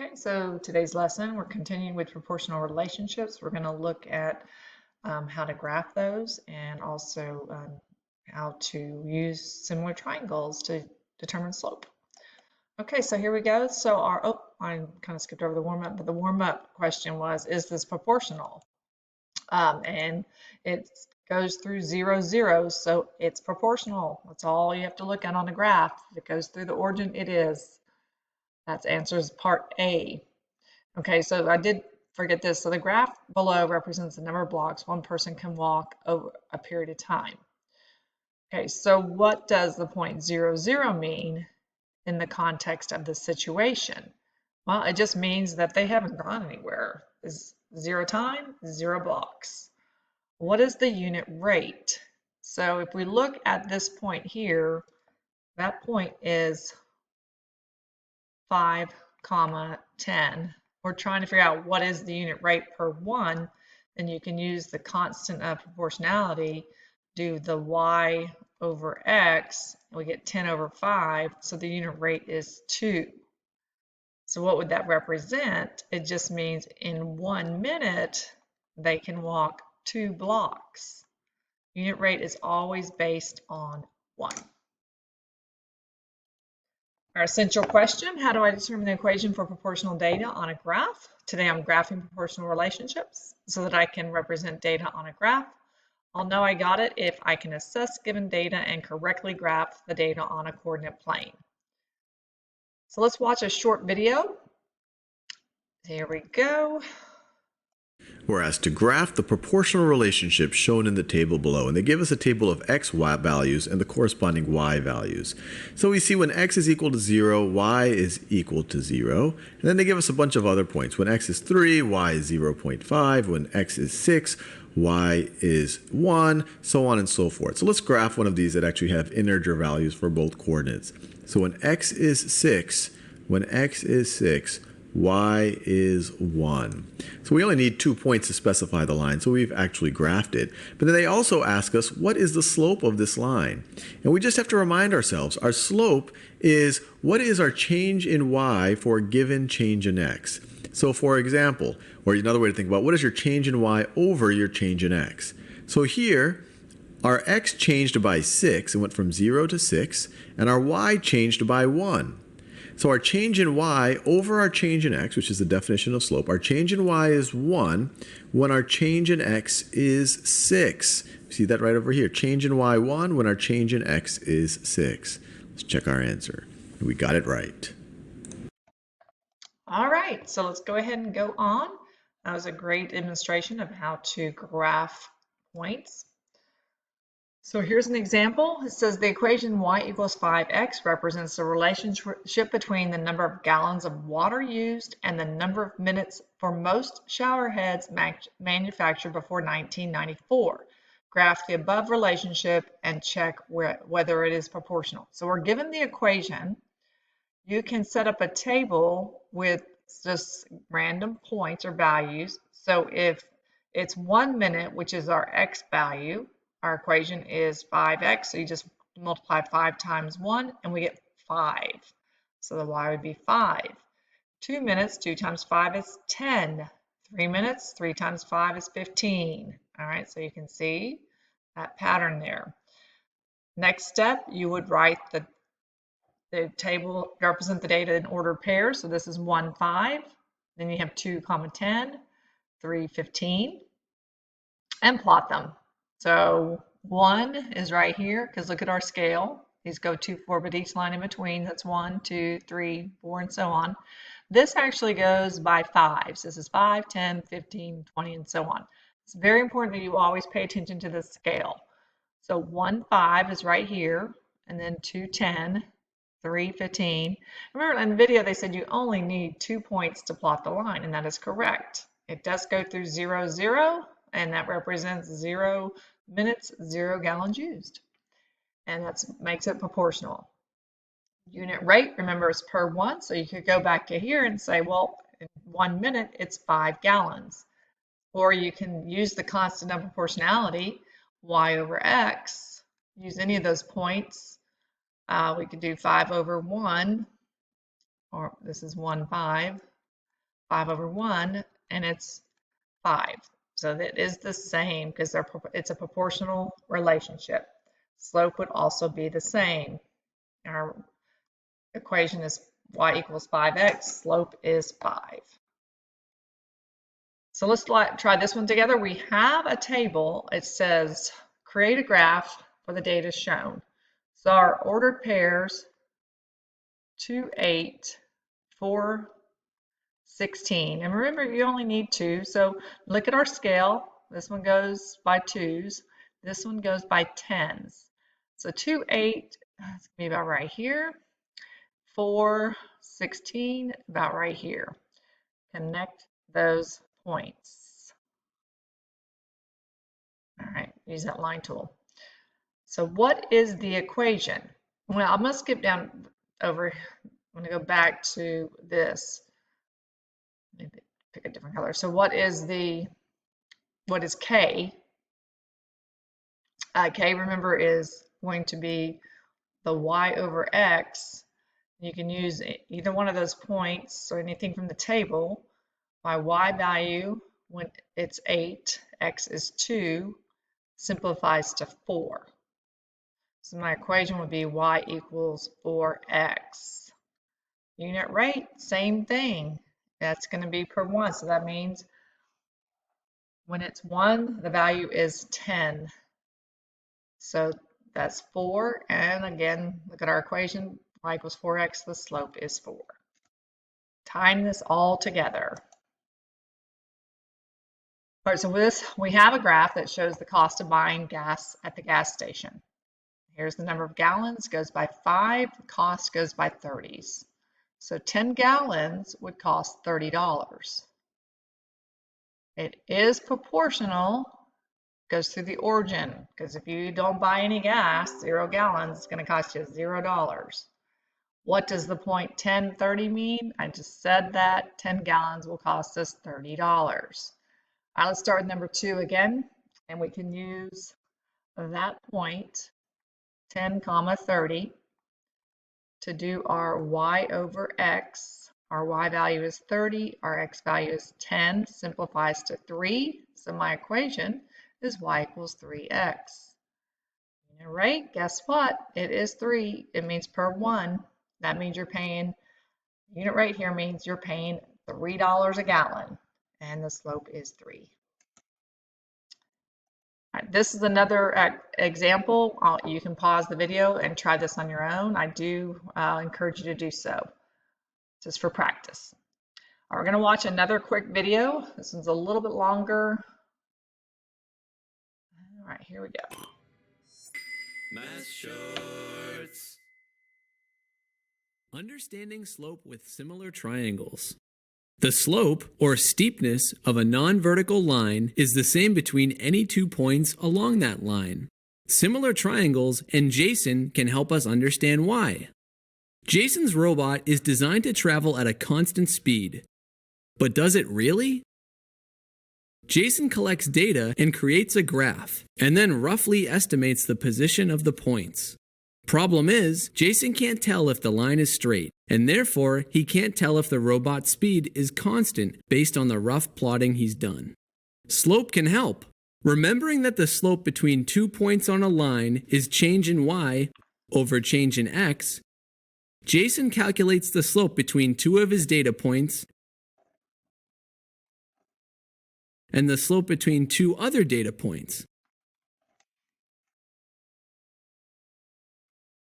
Okay, so today's lesson, we're continuing with proportional relationships. We're going to look at how to graph those and also how to use similar triangles to determine slope. Okay, so here we go. So I kind of skipped over the warm-up, but the warm-up question was, is this proportional? And it goes through 0, 0, so it's proportional. That's all you have to look at on the graph. If it goes through the origin, it is. That's answers part A. Okay, so I did forget this. So the graph below represents the number of blocks one person can walk over a period of time. Okay, so what does the point 0, 0 mean in the context of the situation? Well, it just means that they haven't gone anywhere. Is 0 time, 0 blocks. What is the unit rate? So if we look at this point here, that point is 5, 10. We're trying to figure out what is the unit rate per 1, then you can use the constant of proportionality, do the y over x, and we get 10 over 5, so the unit rate is 2. So what would that represent? It just means in 1 minute, they can walk 2 blocks. Unit rate is always based on 1. Our essential question, how do I determine the equation for proportional data on a graph? Today I'm graphing proportional relationships so that I can represent data on a graph. I'll know I got it if I can assess given data and correctly graph the data on a coordinate plane. So let's watch a short video. Here we go. We're asked to graph the proportional relationship shown in the table below, and they give us a table of x, y values and the corresponding y values. So we see when x is equal to 0, y is equal to 0, and then they give us a bunch of other points. When x is 3, y is 0.5, when x is 6, y is 1, so on and so forth. So let's graph one of these that actually have integer values for both coordinates. So when x is 6, y is 1. So we only need 2 points to specify the line, so we've actually graphed it. But then they also ask us, what is the slope of this line? And we just have to remind ourselves, our slope is what is our change in y for a given change in x. So for example, or another way to think about, what is your change in y over your change in x? So here, our x changed by 6, it went from 0 to 6, and our y changed by 1. So our change in y over our change in x, which is the definition of slope, our change in y is 1 when our change in x is 6. See that right over here. Change in y 1 when our change in x is 6. Let's check our answer. We got it right. All right, so let's go ahead and go on. That was a great demonstration of how to graph points. So here's an example. It says the equation y equals 5x represents the relationship between the number of gallons of water used and the number of minutes for most shower heads manufactured before 1994. Graph the above relationship and check whether it is proportional. So we're given the equation. You can set up a table with just random points or values. So if it's 1 minute, which is our x value, our equation is 5x, so you just multiply 5 times 1 and we get 5. So the y would be 5. 2 minutes, 2 times 5 is 10. 3 minutes, 3 times 5 is 15. All right, so you can see that pattern there. Next step, you would write the table, represent the data in ordered pairs. So this is 1, 5. Then you have 2, 10, 3, 15, and plot them. So 1 is right here, because look at our scale. These go 2, 4, but each line in between, that's 1, 2, 3, 4, and so on. This actually goes by 5s. This is 5, 10, 15, 20, and so on. It's very important that you always pay attention to the scale. So 1, 5 is right here, and then 2, 10, 3, 15. Remember in the video they said you only need 2 points to plot the line, and that is correct. It does go through 0, 0, and that represents 0 minutes, 0 gallons used. And that makes it proportional. Unit rate, remember, is per 1, so you could go back to here and say, well, in 1 minute, it's 5 gallons. Or you can use the constant of proportionality, y over x, use any of those points. We could do 5 over 1, or this is 1, 5. 5 over 1, and it's 5. So that is the same because it's a proportional relationship. Slope would also be the same. Our equation is y equals 5x, slope is 5. So let's try this one together. We have a table. It says create a graph for the data shown. So our ordered pairs 2, 8, 4, 16. And remember, you only need 2. So look at our scale. This one goes by 2s. This one goes by 10s. So 2, 8, that's going to be about right here. 4, 16, about right here. Connect those points. All right, use that line tool. So what is the equation? Well, I'm going to skip down over. I'm going to go back to this. Maybe pick a different color. So what is K? K, remember, is going to be the y over x. You can use either one of those points or anything from the table. My y value, when it's 8, x is 2, simplifies to 4. So my equation would be y equals 4x. Unit rate, same thing. That's going to be per 1. So that means when it's 1, the value is 10. So that's 4. And again, look at our equation. Y equals 4x. The slope is 4. Tying this all together. All right, so with this, we have a graph that shows the cost of buying gas at the gas station. Here's the number of gallons, goes by 5. The cost goes by 30s. So 10 gallons would cost $30. It is proportional, goes through the origin, because if you don't buy any gas, 0 gallons, it's going to cost you $0. What does the point 10, 30 mean? I just said that 10 gallons will cost us $30. All right, let's start with number 2 again, and we can use that point, 10, 30, to do our y over x. Our y value is 30, our x value is 10, simplifies to 3. So my equation is y equals 3x. Unit rate, guess what? It is 3. It means per 1. That means you're paying, unit rate here means you're paying $3 a gallon, and the slope is 3. All right, this is another example. You can pause the video and try this on your own. I do encourage you to do so, just for practice. All right, we're going to watch another quick video. This one's a little bit longer. All right, here we go. Math Shorts. Understanding slope with similar triangles. The slope, or steepness, of a non-vertical line is the same between any 2 points along that line. Similar triangles and Jason can help us understand why. Jason's robot is designed to travel at a constant speed. But does it really? Jason collects data and creates a graph, and then roughly estimates the position of the points. Problem is, Jason can't tell if the line is straight, and therefore he can't tell if the robot's speed is constant based on the rough plotting he's done. Slope can help. Remembering that the slope between 2 points on a line is change in y over change in x, Jason calculates the slope between 2 of his data points and the slope between 2 other data points.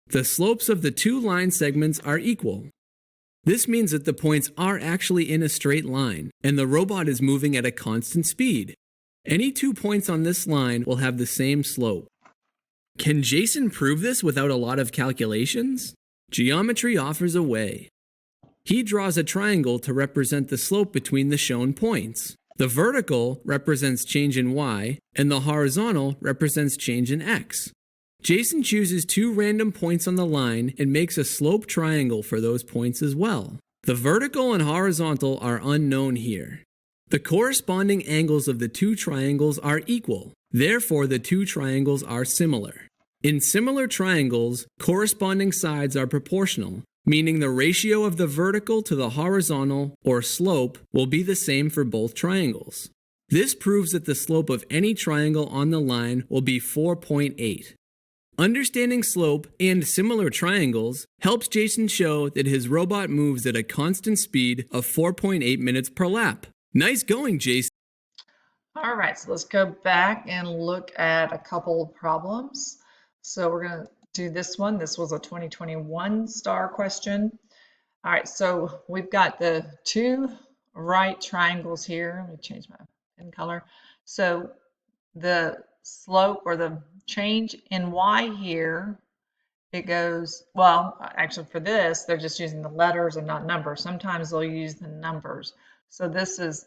The slopes of the 2 line segments are equal. This means that the points are actually in a straight line, and the robot is moving at a constant speed. Any 2 points on this line will have the same slope. Can Jason prove this without a lot of calculations? Geometry offers a way. He draws a triangle to represent the slope between the shown points. The vertical represents change in y, and the horizontal represents change in x. Jason chooses 2 random points on the line and makes a slope triangle for those points as well. The vertical and horizontal are unknown here. The corresponding angles of the 2 triangles are equal. Therefore, the 2 triangles are similar. In similar triangles, corresponding sides are proportional. meaning the ratio of the vertical to the horizontal, or slope, will be the same for both triangles. This proves that the slope of any triangle on the line will be 4.8. Understanding slope and similar triangles helps Jason show that his robot moves at a constant speed of 4.8 minutes per lap. Nice going, Jason. All right, so let's go back and look at a couple of problems. So we're going to do this one. This was a 2021 STAR question. All right, so we've got the two right triangles here. Let me change my pen color. So the slope or the change in y here, it goes, well, actually for this, they're just using the letters and not numbers. Sometimes they'll use the numbers. So this is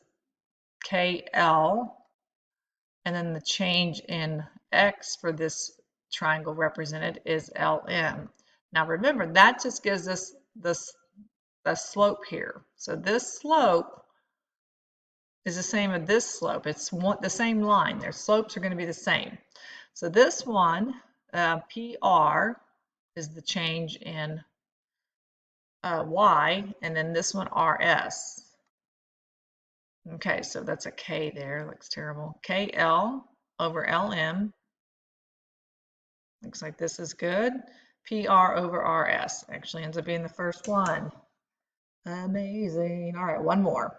KL, and then the change in x for this triangle represented is LM. Now remember, that just gives us the slope here. So this slope is the same as this slope. It's the same line. Their slopes are going to be the same. So this one, PR, is the change in y, and then this one, RS. Okay, so that's a K there. Looks terrible. KL over LM. Looks like this is good. PR over RS. Actually ends up being the first one. Amazing. All right, one more.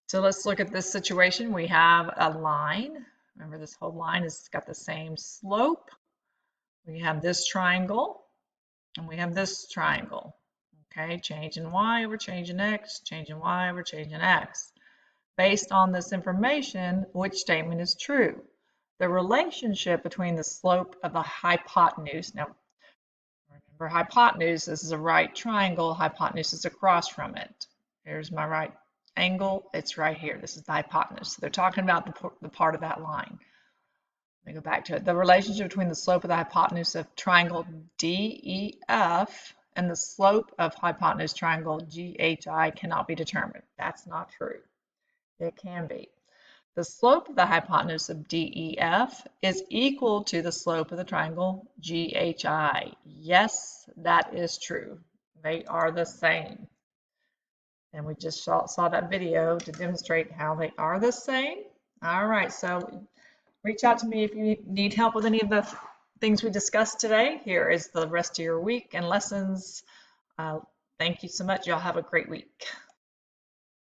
So let's look at this situation. We have a line. Remember, this whole line has got the same slope. We have this triangle, and we have this triangle. Okay, change in y over change in x, change in y over change in x. Based on this information, which statement is true? The relationship between the slope of the hypotenuse. Now, remember, hypotenuse, this is a right triangle. Hypotenuse is across from it. Here's my right angle. It's right here. This is the hypotenuse. So they're talking about the part of that line. Let me go back to it. The relationship between the slope of the hypotenuse of triangle DEF and the slope of hypotenuse triangle GHI cannot be determined. That's not true. It can be. The slope of the hypotenuse of DEF is equal to the slope of the triangle GHI. Yes, that is true. They are the same. And we just saw that video to demonstrate how they are the same. All right, so reach out to me if you need help with any of the things we discussed today. Here is the rest of your week and lessons. Thank you so much. Y'all have a great week.